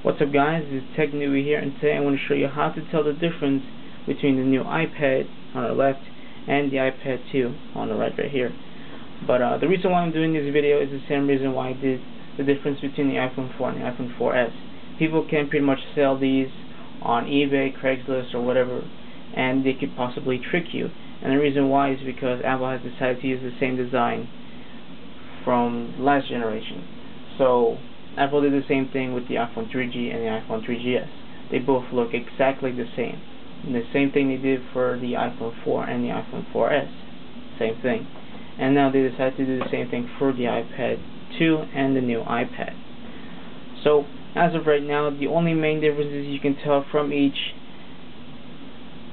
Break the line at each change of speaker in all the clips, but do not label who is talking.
What's up guys, this is Tech Newbie here, and today I want to show you how to tell the difference between the new iPad on the left and the iPad 2 on the right here. But the reason why I'm doing this video is the same reason why I did the difference between the iPhone 4 and the iPhone 4S. People can pretty much sell these on eBay, Craigslist, or whatever, and they could possibly trick you. And the reason why is because Apple has decided to use the same design from last generation. So Apple did the same thing with the iPhone 3G and the iPhone 3GS. They both look exactly the same. And the same thing they did for the iPhone 4 and the iPhone 4S. Same thing. And now they decided to do the same thing for the iPad 2 and the new iPad. So as of right now, the only main differences you can tell from each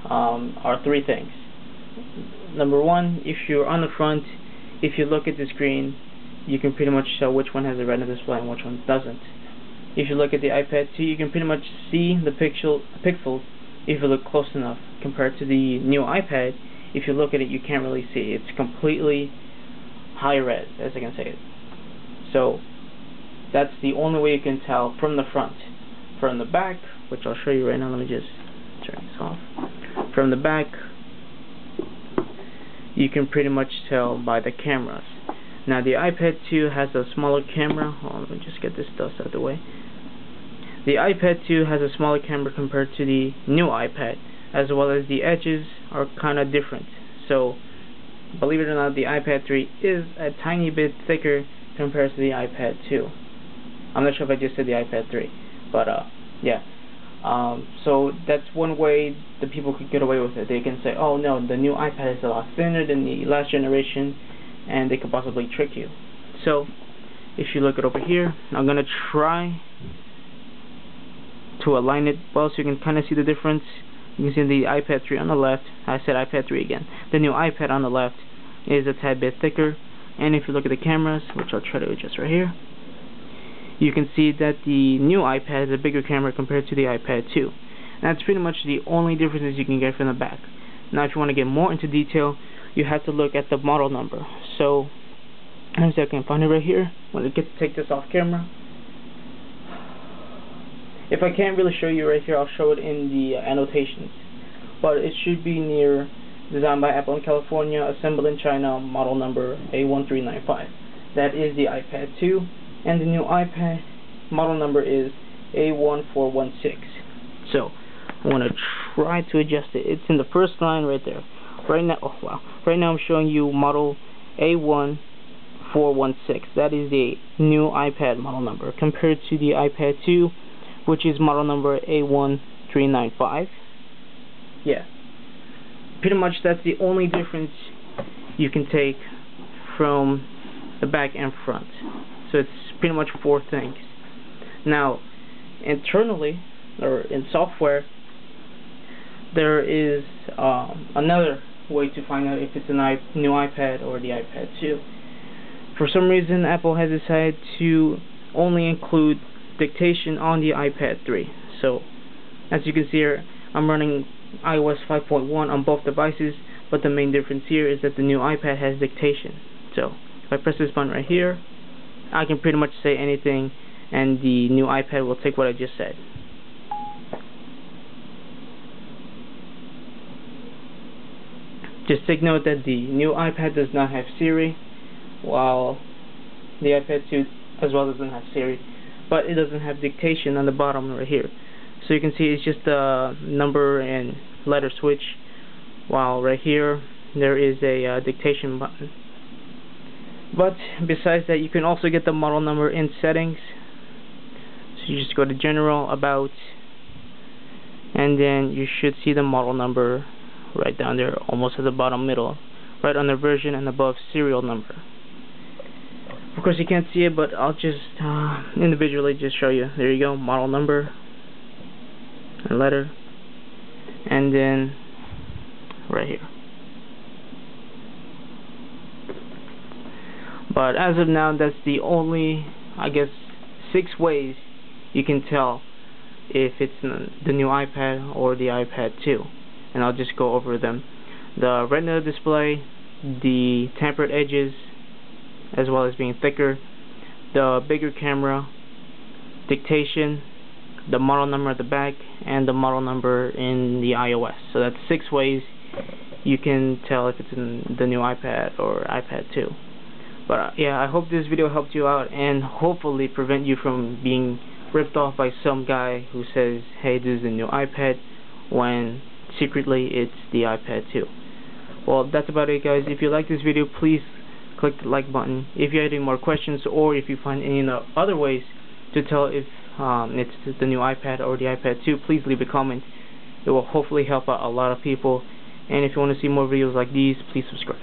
are three things. Number one, if you're on the front, if you look at the screen, you can pretty much tell which one has a retina display and which one doesn't. If you look at the iPad 2, you can pretty much see the pixels if you look close enough. Compared to the new iPad, if you look at it, you can't really see. It's completely high res, as I can say it. So that's the only way you can tell from the front. From the back, which I'll show you right now, let me just turn this off. From the back, you can pretty much tell by the cameras. Now the iPad 2 has a smaller camera. Let me just get this dust out of the way. The iPad 2 has a smaller camera compared to the new iPad, as well as the edges are kind of different. So believe it or not, the iPad 3 is a tiny bit thicker compared to the iPad 2. I'm not sure if I just said the iPad 3, but yeah. So that's one way the people could get away with it. They can say, oh no, the new iPad is a lot thinner than the last generation, and they could possibly trick you. So if you look it over here, I'm gonna try to align it well so you can kind of see the difference. You can see the iPad 3 on the left. I said iPad 3 again. The new iPad on the left is a tad bit thicker, and if you look at the cameras, which I'll try to adjust right here, you can see that the new iPad has a bigger camera compared to the iPad 2. And that's pretty much the only differences you can get from the back. Now if you want to get more into detail, you have to look at the model number. So let me see if I can find it right here. When I get to take this off camera. If I can't really show you right here, I'll show it in the annotations. But it should be near designed by Apple in California, assembled in China, model number A1395. That is the iPad 2, and the new iPad model number is A1416. So I want to try to adjust it. It's in the first line right there. Right now, oh wow! Right now I'm showing you model A1416. That is the new iPad model number compared to the iPad 2, which is model number A1395. Yeah, pretty much that's the only difference you can take from the back and front. So it's pretty much four things. Now, internally or in software, there is another way to find out if it's a new iPad or the iPad 2. For some reason, Apple has decided to only include Dictation on the iPad 3. So, as you can see here, I'm running iOS 5.1 on both devices, but the main difference here is that the new iPad has Dictation. So, if I press this button right here, I can pretty much say anything, and the new iPad will take what I just said. Just take note that the new iPad does not have Siri, while the iPad 2 as well doesn't have Siri, but it doesn't have Dictation on the bottom right here. So you can see it's just a number and letter switch, while right here there is a Dictation button. But besides that, you can also get the model number in settings. So you just go to General, About, and then you should see the model number right down there, almost at the bottom middle, right under version and above serial number. Of course you can't see it, but I'll just individually just show you. There you go, model number and letter, and then right here. But as of now, that's the only, I guess, 6 ways you can tell if it's the new iPad or the iPad 2. And I'll just go over them. The retina display, the tampered edges, as well as being thicker, the bigger camera, Dictation, the model number at the back, and the model number in the iOS. So that's 6 ways you can tell if it's in the new iPad or iPad 2. But yeah, I hope this video helped you out and hopefully prevent you from being ripped off by some guy who says, hey, this is the new iPad, when secretly it's the iPad 2. Well, that's about it, guys. If you like this video, please click the like button. If you have any more questions, or if you find any other ways to tell if it's the new iPad or the iPad 2, please leave a comment. It will hopefully help out a lot of people. And if you want to see more videos like these, please subscribe.